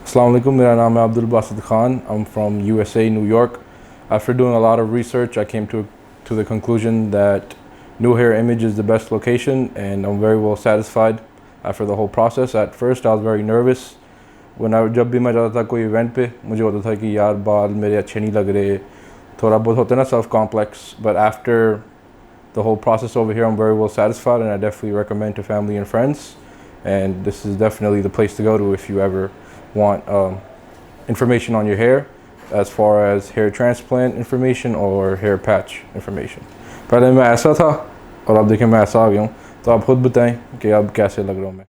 Assalamu alaikum, मेरा नाम है Abdul Basit Khan. I'm from USA, New York. After doing a lot of research, I came to the conclusion that New Hair Image is the best location, and I'm very well satisfied after the whole process. At first, I was very nervous. जब भी मैं जाता था कोई event पे, मुझे होता था कि यार बाल मेरे अच्छे नहीं लग रहे, थोड़ा बहुत होता है ना self complex. But after the whole process over here, I'm very well satisfied, and I definitely recommend to family and friends. And this is definitely the place to go to if you ever want information on your hair, as far as hair transplant information or hair patch information. पहले मैं ऐसा था और अब देखिए मैं ऐसा आ गया हूँ. तो आप खुद बताएं कि अब कैसे लग रहा हूँ मैं.